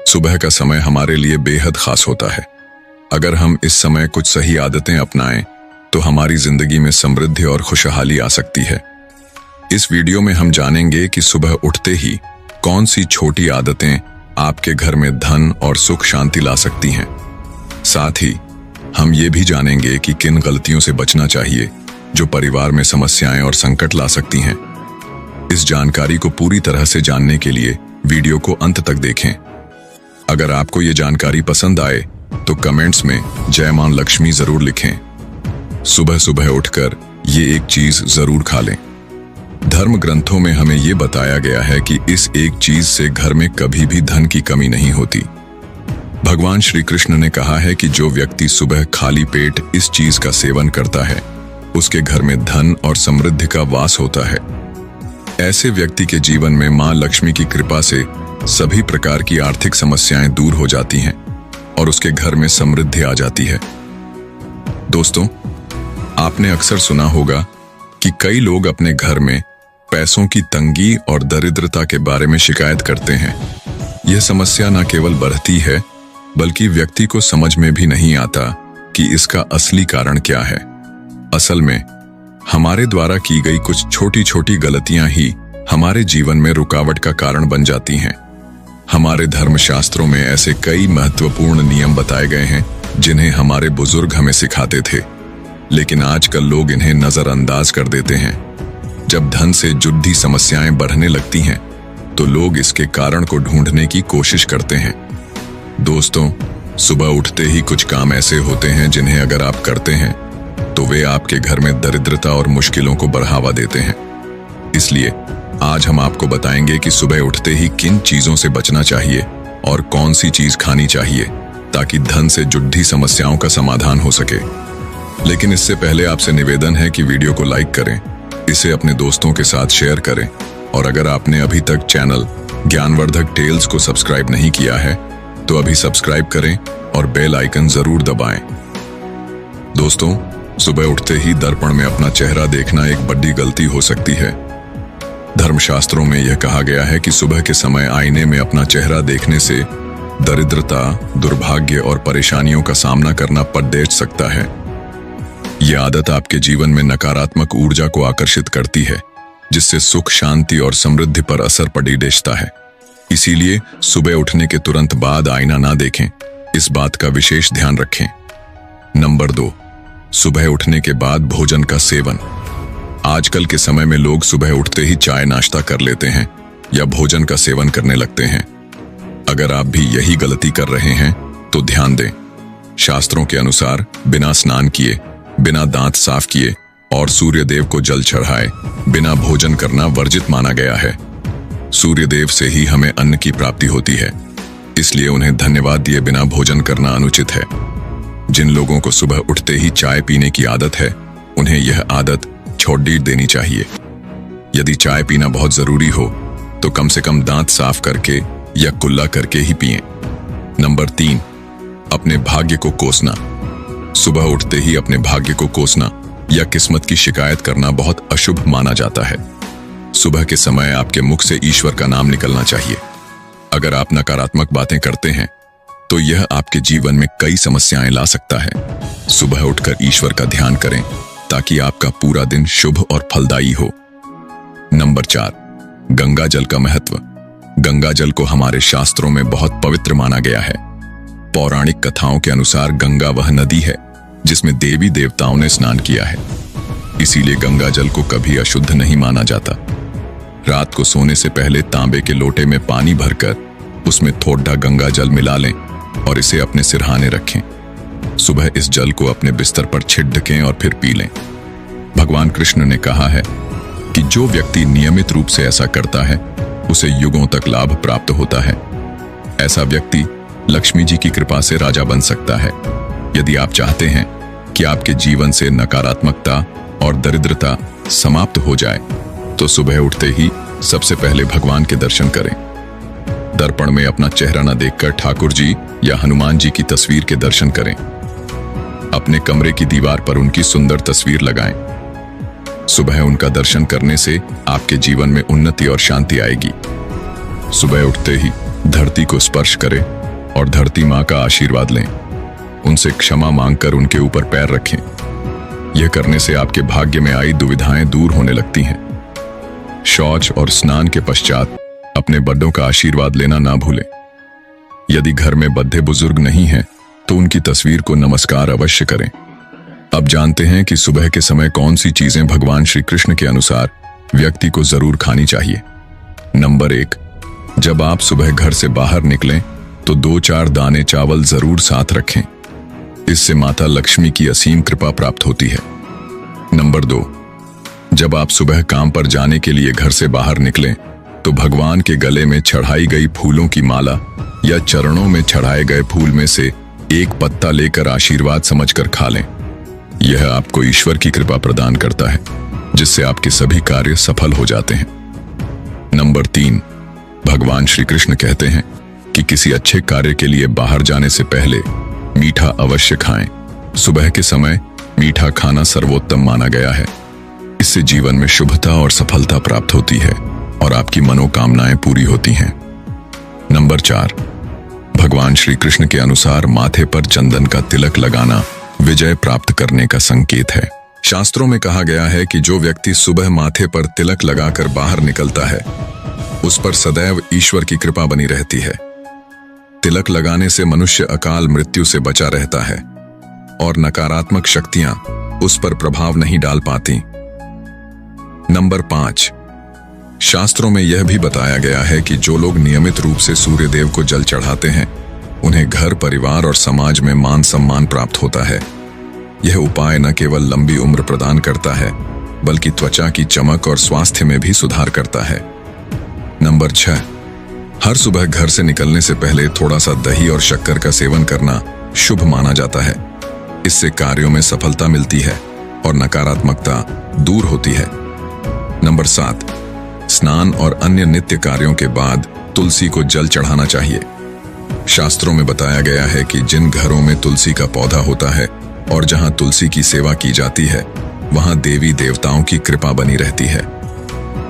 सुबह का समय हमारे लिए बेहद खास होता है। अगर हम इस समय कुछ सही आदतें अपनाएं तो हमारी जिंदगी में समृद्धि और खुशहाली आ सकती है। इस वीडियो में हम जानेंगे कि सुबह उठते ही कौन सी छोटी आदतें आपके घर में धन और सुख शांति ला सकती हैं। साथ ही हम ये भी जानेंगे कि किन गलतियों से बचना चाहिए जो परिवार में समस्याएं और संकट ला सकती हैं। इस जानकारी को पूरी तरह से जानने के लिए वीडियो को अंत तक देखें। अगर आपको ये जानकारी पसंद आए तो कमेंट्स में जय मां लक्ष्मी जरूर लिखें। सुबह सुबह उठकर ये एक चीज जरूर खा लें। धर्म ग्रंथों में हमें ये बताया गया है कि इस एक चीज से घर में कभी भी धन की कमी नहीं होती। भगवान श्री कृष्ण ने कहा है कि जो व्यक्ति सुबह खाली पेट इस चीज का सेवन करता है उसके घर में धन और समृद्धि का वास होता है। ऐसे व्यक्ति के जीवन में मां लक्ष्मी की कृपा से सभी प्रकार की आर्थिक समस्याएं दूर हो जाती हैं और उसके घर में समृद्धि आ जाती है। दोस्तों, आपने अक्सर सुना होगा कि कई लोग अपने घर में पैसों की तंगी और दरिद्रता के बारे में शिकायत करते हैं। यह समस्या न केवल बढ़ती है बल्कि व्यक्ति को समझ में भी नहीं आता कि इसका असली कारण क्या है। असल में हमारे द्वारा की गई कुछ छोटी छोटी गलतियां ही हमारे जीवन में रुकावट का कारण बन जाती हैं। हमारे धर्मशास्त्रों में ऐसे कई महत्वपूर्ण नियम बताए गए हैं जिन्हें हमारे बुजुर्ग हमें सिखाते थे, लेकिन आजकल लोग इन्हें नजरअंदाज कर देते हैं। जब धन से जुड़ी समस्याएं बढ़ने लगती हैं तो लोग इसके कारण को ढूंढने की कोशिश करते हैं। दोस्तों, सुबह उठते ही कुछ काम ऐसे होते हैं जिन्हें अगर आप करते हैं तो वे आपके घर में दरिद्रता और मुश्किलों को बढ़ावा देते हैं। इसलिए आज हम आपको बताएंगे कि सुबह उठते ही किन चीजों से बचना चाहिए और कौन सी चीज खानी चाहिए ताकि धन से जुड़ी समस्याओं का समाधान हो सके। लेकिन इससे पहले आपसे निवेदन है कि वीडियो को लाइक करें, इसे अपने दोस्तों के साथ शेयर करें और अगर आपने अभी तक चैनल ज्ञानवर्धक टेल्स को सब्सक्राइब नहीं किया है तो अभी सब्सक्राइब करें और बेल आइकन जरूर दबाएं। दोस्तों, सुबह उठते ही दर्पण में अपना चेहरा देखना एक बड़ी गलती हो सकती है। धर्मशास्त्रों में यह कहा गया है कि सुबह के समय आईने में अपना चेहरा देखने से दरिद्रता, दुर्भाग्य और परेशानियों का सामना करना पड़ सकता है। यह आदत आपके जीवन में नकारात्मक ऊर्जा को आकर्षित करती है, जिससे सुख, शांति और समृद्धि पर असर पड़ता है। इसीलिए सुबह उठने के तुरंत बाद आईना ना देखें, इस बात का विशेष ध्यान रखें। नंबर 2, सुबह उठने के बाद भोजन का सेवन। आजकल के समय में लोग सुबह उठते ही चाय नाश्ता कर लेते हैं या भोजन का सेवन करने लगते हैं। अगर आप भी यही गलती कर रहे हैं तो ध्यान दें। शास्त्रों के अनुसार बिना स्नान किए, बिना दांत साफ किए और सूर्य देव को जल चढ़ाए बिना भोजन करना वर्जित माना गया है। सूर्य देव से ही हमें अन्न की प्राप्ति होती है, इसलिए उन्हें धन्यवाद दिए बिना भोजन करना अनुचित है। जिन लोगों को सुबह उठते ही चाय पीने की आदत है उन्हें यह आदत छोड़ देनी चाहिए। यदि चाय पीना बहुत जरूरी हो तो कम से कम दांत साफ करके या कुल्ला करके ही पिएं। नंबर 3, अपने भाग्य को कोसना। सुबह उठते ही अपने भाग्य को कोसना या किस्मत की शिकायत करना बहुत अशुभ माना जाता है। सुबह के समय आपके मुख से ईश्वर का नाम निकलना चाहिए। अगर आप नकारात्मक बातें करते हैं तो यह आपके जीवन में कई समस्याएं ला सकता है। सुबह उठकर ईश्वर का ध्यान करें ताकि आपका पूरा दिन शुभ और फलदायी हो। नंबर 4, गंगा जल का महत्व। गंगा जल को हमारे शास्त्रों में बहुत पवित्र माना गया है। पौराणिक कथाओं के अनुसार गंगा वह नदी है जिसमें देवी देवताओं ने स्नान किया है, इसीलिए गंगा जल को कभी अशुद्ध नहीं माना जाता। रात को सोने से पहले तांबे के लोटे में पानी भरकर उसमें थोड़ा गंगा जल मिला लें और इसे अपने सिरहाने रखें। सुबह इस जल को अपने बिस्तर पर छिड़कें और फिर पी लें। भगवान कृष्ण ने कहा है कि जो व्यक्ति नियमित रूप से ऐसा करता है उसे युगों तक लाभ प्राप्त होता है। ऐसा व्यक्ति लक्ष्मी जी की कृपा से राजा बन सकता है। यदि आप चाहते हैं कि आपके जीवन से नकारात्मकता और दरिद्रता समाप्त हो जाए तो सुबह उठते ही सबसे पहले भगवान के दर्शन करें। दर्पण में अपना चेहरा न देखकर ठाकुर जी या हनुमान जी की तस्वीर के दर्शन करें। अपने कमरे की दीवार पर उनकी सुंदर तस्वीर लगाएं। सुबह उनका दर्शन करने से आपके जीवन में उन्नति और शांति आएगी। सुबह उठते ही धरती को स्पर्श करें और धरती माँ का आशीर्वाद लें। उनसे क्षमा मांगकर उनके ऊपर पैर रखें। यह करने से आपके भाग्य में आई दुविधाएं दूर होने लगती हैं। शौच और स्नान के पश्चात अपने बड़ों का आशीर्वाद लेना ना भूलें। यदि घर में बद्धे बुजुर्ग नहीं हैं, तो उनकी तस्वीर को नमस्कार अवश्य करें। अब जानते हैं कि सुबह के समय कौन सी चीजें भगवान श्री कृष्ण के अनुसार व्यक्ति को जरूर खानी चाहिए। नंबर 1, जब आप सुबह घर से बाहर निकलें तो 2-4 दाने चावल जरूर साथ रखें। इससे माता लक्ष्मी की असीम कृपा प्राप्त होती है। नंबर 2, जब आप सुबह काम पर जाने के लिए घर से बाहर निकलें तो भगवान के गले में चढ़ाई गई फूलों की माला या चरणों में चढ़ाए गए फूल में से एक पत्ता लेकर आशीर्वाद समझकर खा लें। यह आपको ईश्वर की कृपा प्रदान करता है, जिससे आपके सभी कार्य सफल हो जाते हैं। नंबर 3, भगवान श्री कृष्ण कहते हैं कि किसी अच्छे कार्य के लिए बाहर जाने से पहले मीठा अवश्य खाएं। सुबह के समय मीठा खाना सर्वोत्तम माना गया है। इससे जीवन में शुभता और सफलता प्राप्त होती है और आपकी मनोकामनाएं पूरी होती हैं। नंबर 4, भगवान श्री कृष्ण के अनुसार माथे पर चंदन का तिलक लगाना विजय प्राप्त करने का संकेत है। शास्त्रों में कहा गया है कि जो व्यक्ति सुबह माथे पर तिलक लगाकर बाहर निकलता है, उस पर सदैव ईश्वर की कृपा बनी रहती है। तिलक लगाने से मनुष्य अकाल मृत्यु से बचा रहता है और नकारात्मक शक्तियां उस पर प्रभाव नहीं डाल पाती। नंबर 5, शास्त्रों में यह भी बताया गया है कि जो लोग नियमित रूप से सूर्य देव को जल चढ़ाते हैं, उन्हें घर, परिवार और समाज में मान सम्मान प्राप्त होता है। यह उपाय न केवल लंबी उम्र प्रदान करता है, बल्कि त्वचा की चमक और स्वास्थ्य में भी सुधार करता है। नंबर 6, हर सुबह घर से निकलने से पहले थोड़ा सा दही और शक्कर का सेवन करना शुभ माना जाता है। इससे कार्यों में सफलता मिलती है और नकारात्मकता दूर होती है। नंबर 7, स्नान और अन्य नित्य कार्यों के बाद तुलसी को जल चढ़ाना चाहिए। शास्त्रों में बताया गया है कि जिन घरों में तुलसी का पौधा होता है और जहां तुलसी की सेवा की जाती है, वहां देवी देवताओं की कृपा बनी रहती है।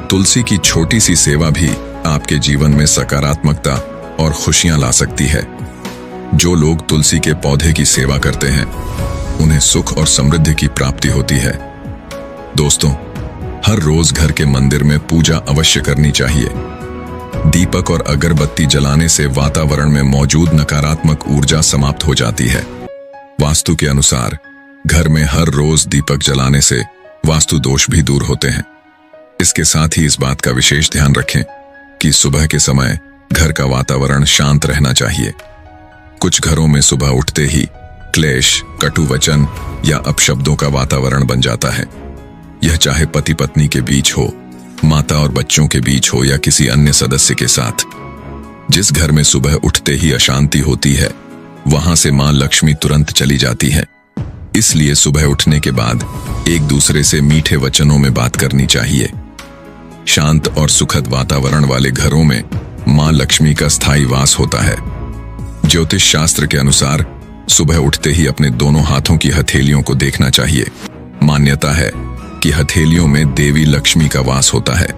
तुलसी की छोटी सी सेवा भी आपके जीवन में सकारात्मकता और खुशियां ला सकती है। जो लोग तुलसी के पौधे की सेवा करते हैं, उन्हें सुख और समृद्धि की प्राप्ति होती है। दोस्तों, हर रोज घर के मंदिर में पूजा अवश्य करनी चाहिए। दीपक और अगरबत्ती जलाने से वातावरण में मौजूद नकारात्मक ऊर्जा समाप्त हो जाती है। वास्तु के अनुसार घर में हर रोज दीपक जलाने से वास्तु दोष भी दूर होते हैं। इसके साथ ही इस बात का विशेष ध्यान रखें कि सुबह के समय घर का वातावरण शांत रहना चाहिए। कुछ घरों में सुबह उठते ही क्लेश, कटु वचन या अपशब्दों का वातावरण बन जाता है। यह चाहे पति पत्नी के बीच हो, माता और बच्चों के बीच हो या किसी अन्य सदस्य के साथ। जिस घर में सुबह उठते ही अशांति होती है, वहां से मां लक्ष्मी तुरंत चली जाती है। इसलिए सुबह उठने के बाद एक दूसरे से मीठे वचनों में बात करनी चाहिए। शांत और सुखद वातावरण वाले घरों में मां लक्ष्मी का स्थायी वास होता है। ज्योतिष शास्त्र के अनुसार सुबह उठते ही अपने दोनों हाथों की हथेलियों को देखना चाहिए। मान्यता है कि हथेलियों में देवी लक्ष्मी का वास होता है।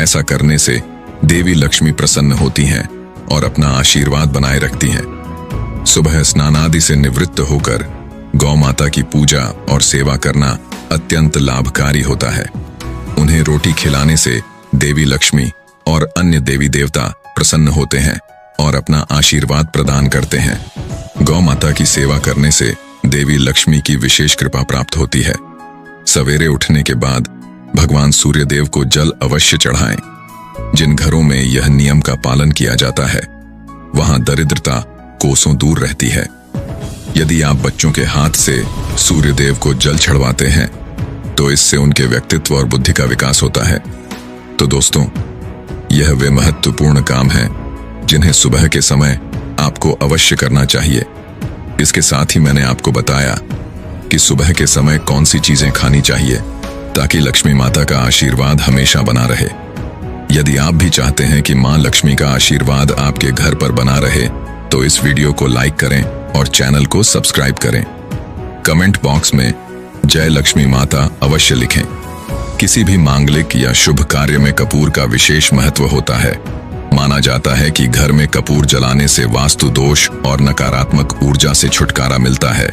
ऐसा करने से देवी लक्ष्मी प्रसन्न होती हैं और अपना आशीर्वाद बनाए रखती हैं। सुबह स्नान आदि से निवृत्त होकर गौ माता की पूजा और सेवा करना अत्यंत लाभकारी होता है। उन्हें रोटी खिलाने से देवी लक्ष्मी और अन्य देवी देवता प्रसन्न होते हैं और अपना आशीर्वाद प्रदान करते हैं। गौ माता की सेवा करने से देवी लक्ष्मी की विशेष कृपा प्राप्त होती है। सवेरे उठने के बाद भगवान सूर्य देव को जल अवश्य चढ़ाएं। जिन घरों में यह नियम का पालन किया जाता है, वहां दरिद्रता कोसों दूर रहती है। यदि आप बच्चों के हाथ से सूर्य देव को जल चढ़वाते हैं, तो इससे उनके व्यक्तित्व और बुद्धि का विकास होता है। तो दोस्तों, यह वे महत्वपूर्ण काम हैं जिन्हें सुबह के समय आपको अवश्य करना चाहिए। इसके साथ ही मैंने आपको बताया कि सुबह के समय कौन सी चीजें खानी चाहिए ताकि लक्ष्मी माता का आशीर्वाद हमेशा बना रहे। यदि आप भी चाहते हैं कि मां लक्ष्मी का आशीर्वाद आपके घर पर बना रहे, तो इस वीडियो को लाइक करें और चैनल को सब्सक्राइब करें। कमेंट बॉक्स में जय लक्ष्मी माता अवश्य लिखें। किसी भी मांगलिक या शुभ कार्य में कपूर का विशेष महत्व होता है। माना जाता है कि घर में कपूर जलाने से वास्तु दोष और नकारात्मक ऊर्जा से छुटकारा मिलता है।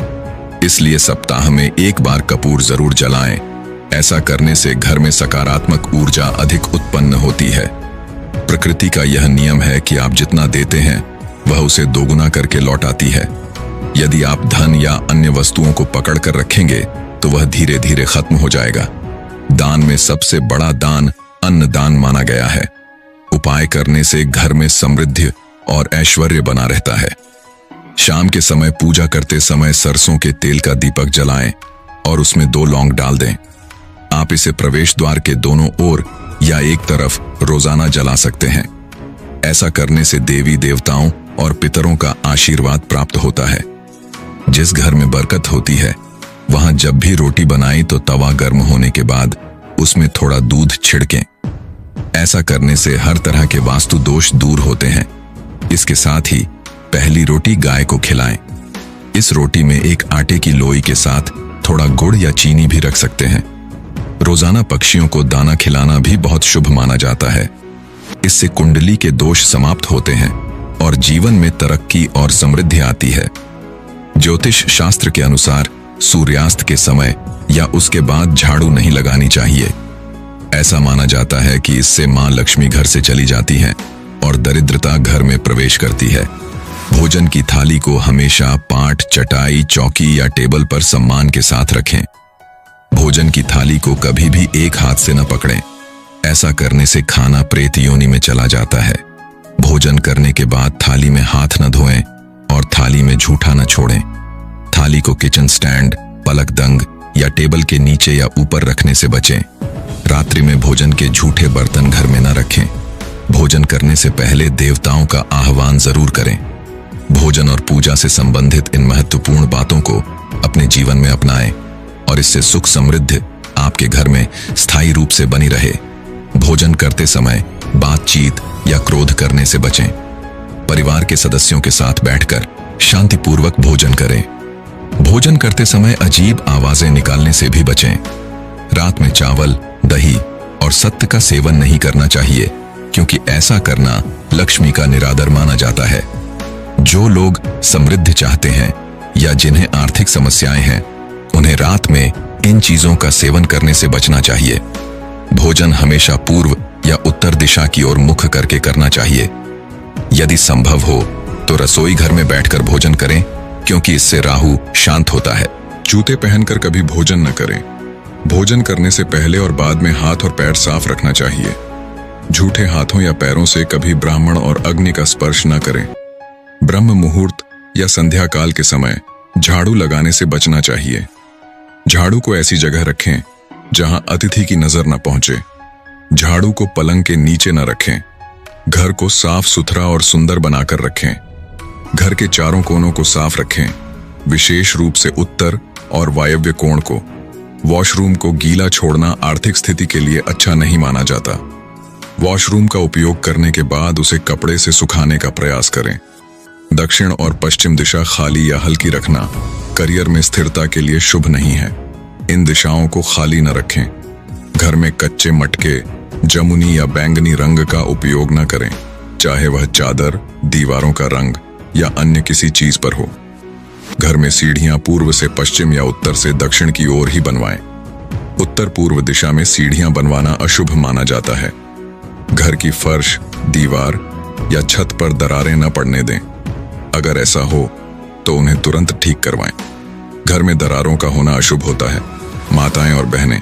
इसलिए सप्ताह में एक बार कपूर जरूर जलाएं। ऐसा करने से घर में सकारात्मक ऊर्जा अधिक उत्पन्न होती है। प्रकृति का यह नियम है कि आप जितना देते हैं वह उसे दोगुना करके लौटाती है। यदि आप धन या अन्य वस्तुओं को पकड़ कर रखेंगे तो वह धीरे धीरे खत्म हो जाएगा। दान में सबसे बड़ा दान अन्न दान माना गया है। उपाय करने से घर में समृद्धि और ऐश्वर्य बना रहता है। शाम के समय पूजा करते समय सरसों के तेल का दीपक जलाएं और उसमें 2 लौंग डाल दें। आप इसे प्रवेश द्वार के दोनों ओर या एक तरफ रोजाना जला सकते हैं। ऐसा करने से देवी देवताओं और पितरों का आशीर्वाद प्राप्त होता है। जिस घर में बरकत होती है वहां जब भी रोटी बनाई तो तवा गर्म होने के बाद उसमें थोड़ा दूध छिड़कें। ऐसा करने से हर तरह के वास्तु दोष दूर होते हैं। इसके साथ ही पहली रोटी गाय को खिलाएं। इस रोटी में एक आटे की लोई के साथ थोड़ा गुड़ या चीनी भी रख सकते हैं। रोजाना पक्षियों को दाना खिलाना भी बहुत शुभ माना जाता है। इससे कुंडली के दोष समाप्त होते हैं और जीवन में तरक्की और समृद्धि आती है। ज्योतिष शास्त्र के अनुसार सूर्यास्त के समय या उसके बाद झाड़ू नहीं लगानी चाहिए। ऐसा माना जाता है कि इससे मां लक्ष्मी घर से चली जाती है और दरिद्रता घर में प्रवेश करती है। भोजन की थाली को हमेशा पाट, चटाई, चौकी या टेबल पर सम्मान के साथ रखें। भोजन की थाली को कभी भी एक हाथ से न पकड़ें। ऐसा करने से खाना प्रेत योनि में चला जाता है। भोजन करने के बाद थाली में हाथ न धोएं और थाली में झूठा न छोड़ें। थाली को किचन स्टैंड, पलकदंग या टेबल के नीचे या ऊपर रखने से बचें। रात्रि में भोजन के झूठे बर्तन घर में न रखें। भोजन करने से पहले देवताओं का आह्वान जरूर करें। भोजन और पूजा से संबंधित इन महत्वपूर्ण बातों को अपने जीवन में अपनाएं और इससे सुख समृद्धि आपके घर में स्थायी रूप से बनी रहे। भोजन करते समय बातचीत या क्रोध करने से बचें। परिवार के सदस्यों के साथ बैठकर शांतिपूर्वक भोजन करें। भोजन करते समय अजीब आवाजें निकालने से भी बचें। रात में चावल, दही और सत्तू का सेवन नहीं करना चाहिए, क्योंकि ऐसा करना लक्ष्मी का निरादर माना जाता है। जो लोग समृद्धि चाहते हैं या जिन्हें आर्थिक समस्याएं हैं, उन्हें रात में इन चीजों का सेवन करने से बचना चाहिए। भोजन हमेशा पूर्व या उत्तर दिशा की ओर मुख करके करना चाहिए। यदि संभव हो तो रसोई घर में बैठकर भोजन करें, क्योंकि इससे राहु शांत होता है। जूते पहनकर कभी भोजन न करें। भोजन करने से पहले और बाद में हाथ और पैर साफ रखना चाहिए। झूठे हाथों या पैरों से कभी ब्राह्मण और अग्नि का स्पर्श न करें। ब्रह्म मुहूर्त या संध्या काल के समय झाड़ू लगाने से बचना चाहिए। झाड़ू को ऐसी जगह रखें जहां अतिथि की नजर न पहुंचे। झाड़ू को पलंग के नीचे न रखें। घर को साफ सुथरा और सुंदर बनाकर रखें। घर के चारों कोनों को साफ रखें, विशेष रूप से उत्तर और वायव्य कोण को। वॉशरूम को गीला छोड़ना आर्थिक स्थिति के लिए अच्छा नहीं माना जाता। वॉशरूम का उपयोग करने के बाद उसे कपड़े से सुखाने का प्रयास करें। दक्षिण और पश्चिम दिशा खाली या हल्की रखना करियर में स्थिरता के लिए शुभ नहीं है। इन दिशाओं को खाली न रखें। घर में कच्चे मटके, जमुनी या बैंगनी रंग का उपयोग न करें, चाहे वह चादर, दीवारों का रंग या अन्य किसी चीज पर हो। घर में सीढ़ियां पूर्व से पश्चिम या उत्तर से दक्षिण की ओर ही बनवाएं। उत्तर पूर्व दिशा में सीढ़ियां बनवाना अशुभ माना जाता है। घर की फर्श, दीवार या छत पर दरारें न पड़ने दें। अगर ऐसा हो तो उन्हें तुरंत ठीक करवाएं। घर में दरारों का होना अशुभ होता है। माताएं और बहनें,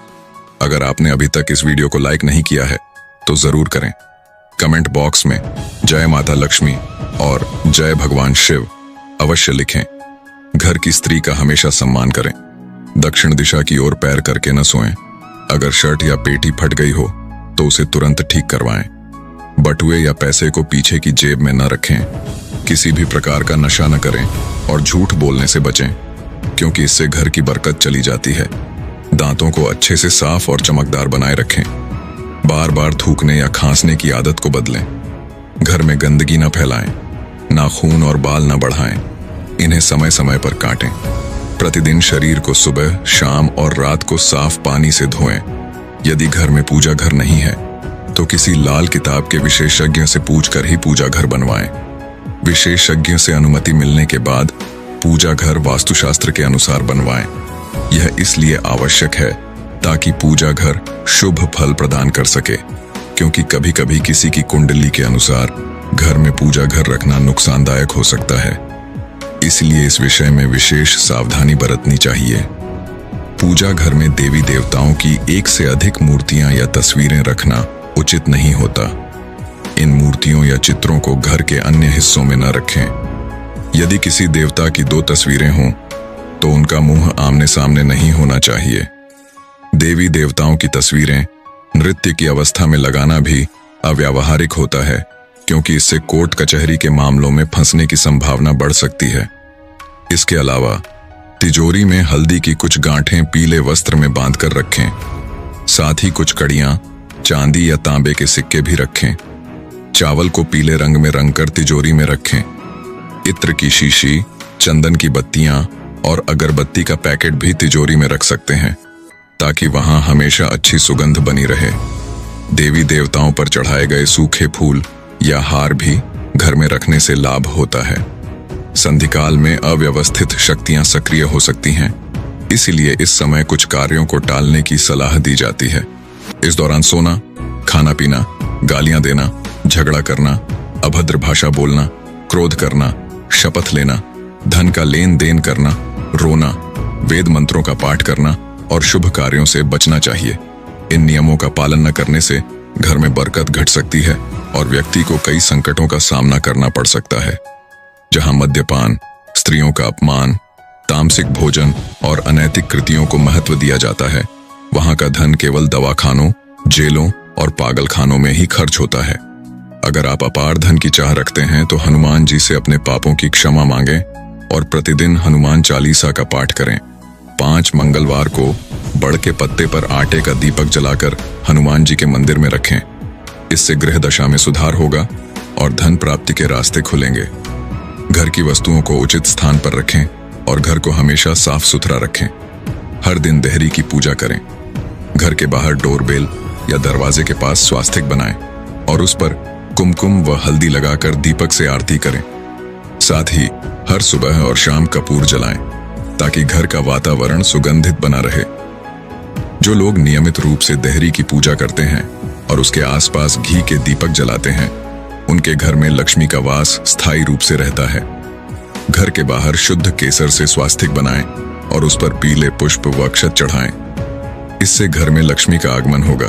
अगर आपने अभी तक इस वीडियो को लाइक नहीं किया है तो जरूर करें। कमेंट बॉक्स में जय माता लक्ष्मी और जय भगवान शिव अवश्य लिखें। घर की स्त्री का हमेशा सम्मान करें। दक्षिण दिशा की ओर पैर करके न सोएं। अगर शर्ट या पेटी फट गई हो तो उसे तुरंत ठीक करवाएं। बटुए या पैसे को पीछे की जेब में न रखें। किसी भी प्रकार का नशा न करें और झूठ बोलने से बचें, क्योंकि इससे घर की बरकत चली जाती है। दांतों को अच्छे से साफ और चमकदार बनाए रखें। बार बार थूकने या खांसने की आदत को बदलें। घर में गंदगी न फैलाएं। नाखून और बाल न बढ़ाएं। इन्हें समय समय पर काटें। प्रतिदिन शरीर को सुबह, शाम और रात को साफ पानी से धोएं। यदि घर में पूजा घर नहीं है तो किसी लाल किताब के विशेषज्ञ से पूछकर ही पूजा घर बनवाएं। विशेषज्ञ से अनुमति मिलने के बाद पूजा घर वास्तुशास्त्र के अनुसार बनवाएं। यह इसलिए आवश्यक है ताकि पूजा घर शुभ फल प्रदान कर सके, क्योंकि कभी कभी किसी की कुंडली के अनुसार घर में पूजा घर रखना नुकसानदायक हो सकता है। इसलिए इस विषय में विशेष सावधानी बरतनी चाहिए। पूजा घर में देवी देवताओं की एक से अधिक मूर्तियां या तस्वीरें रखना उचित नहीं होता। इन मूर्तियों या चित्रों को घर के अन्य हिस्सों में न रखें। यदि किसी देवता की 2 तस्वीरें हों तो उनका मुंह आमने सामने नहीं होना चाहिए। देवी देवताओं की तस्वीरें नृत्य की अवस्था में लगाना भी अव्यावहारिक होता है, क्योंकि इससे कोर्ट कचहरी के मामलों में फंसने की संभावना बढ़ सकती है। इसके अलावा तिजोरी में हल्दी की कुछ गांठें पीले वस्त्र में बांधकर रखें। साथ ही कुछ कड़ियां चांदी या तांबे के सिक्के भी रखें। चावल को पीले रंग में रंगकर तिजोरी में रखें। इत्र की शीशी, चंदन की बत्तियां और अगरबत्ती का पैकेट भी तिजोरी में रख सकते हैं, ताकि वहां हमेशा अच्छी सुगंध बनी रहे। देवी देवताओं पर चढ़ाए गए सूखे फूल या हार भी घर में रखने से लाभ होता है। संधिकाल में अव्यवस्थित शक्तियां सक्रिय हो सकती हैं, इसलिए इस समय कुछ कार्यों को टालने की सलाह दी जाती है। इस दौरान सोना, खाना पीना, गालियां देना, झगड़ा करना, अभद्र भाषा बोलना, क्रोध करना, शपथ लेना, धन का लेन देन करना, रोना, वेद मंत्रों का पाठ करना और शुभ कार्यों से बचना चाहिए। इन नियमों का पालन न करने से घर में बरकत घट सकती है और व्यक्ति को कई संकटों का सामना करना पड़ सकता है। जहां मद्यपान, स्त्रियों का अपमान, तामसिक भोजन और अनैतिक कृतियों को महत्व दिया जाता है, वहां का धन केवल दवाखानों, जेलों और पागलखानों में ही खर्च होता है। अगर आप अपार धन की चाह रखते हैं तो हनुमान जी से अपने पापों की क्षमा मांगें और प्रतिदिन हनुमान चालीसा का पाठ करें। 5 मंगलवार को बड़ के पत्ते पर आटे का दीपक जलाकर हनुमान जी के मंदिर में रखें। इससे गृह दशा में सुधार होगा और धन प्राप्ति के रास्ते खुलेंगे। घर की वस्तुओं को उचित स्थान पर रखें और घर को हमेशा साफ सुथरा रखें। हर दिन देहरी की पूजा करें। घर के बाहर डोरबेल या दरवाजे के पास स्वास्तिक बनाएं और उस पर कुमकुम व हल्दी लगाकर दीपक से आरती करें। साथ ही हर सुबह और शाम कपूर जलाएं, ताकि घर का वातावरण सुगंधित बना रहे। जो लोग नियमित रूप से देहरी की पूजा करते हैं और उसके आसपास घी के दीपक जलाते हैं, उनके घर में लक्ष्मी का वास स्थायी रूप से रहता है। घर के बाहर शुद्ध केसर से स्वास्तिक बनाएं और उस पर पीले पुष्प व अक्षत चढ़ाएं। इससे घर में लक्ष्मी का आगमन होगा।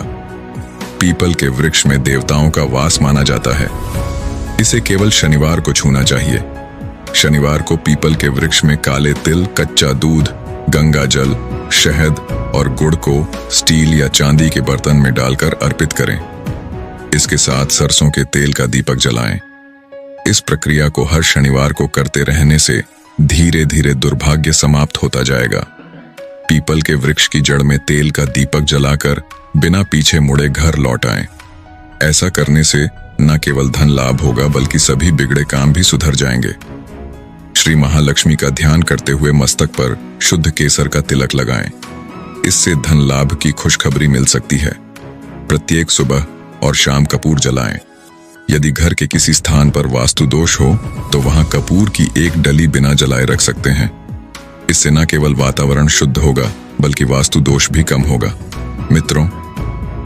पीपल के वृक्ष में देवताओं का वास माना जाता है। इसे केवल शनिवार को छूना चाहिए। शनिवार को पीपल के वृक्ष में काले तिल, कच्चा दूध, गंगा जल, शहद और गुड़ को स्टील या चांदी के बर्तन में डालकर अर्पित करें। इसके साथ सरसों के तेल का दीपक जलाएं। इस प्रक्रिया को हर शनिवार को करते रहने से धीरे धीरे दुर्भाग्य समाप्त होता जाएगा। पीपल के वृक्ष की जड़ में तेल का दीपक जलाकर बिना पीछे मुड़े घर लौट आएं। ऐसा करने से न केवल धन लाभ होगा, बल्कि सभी बिगड़े काम भी सुधर जाएंगे। श्री महालक्ष्मी का ध्यान करते हुए मस्तक पर शुद्ध केसर का तिलक लगाएं। इससे धन लाभ की खुशखबरी मिल सकती है। प्रत्येक सुबह और शाम कपूर जलाएं। यदि घर के किसी स्थान पर वास्तु दोष हो तो वहां कपूर की एक डली बिना जलाए रख सकते हैं। इससे न केवल वातावरण शुद्ध होगा, बल्कि वास्तु दोष भी कम होगा। मित्रों,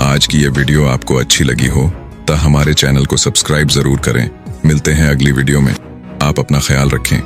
आज की यह वीडियो आपको अच्छी लगी हो तो हमारे चैनल को सब्सक्राइब जरूर करें। मिलते हैं अगली वीडियो में। आप अपना ख्याल रखें।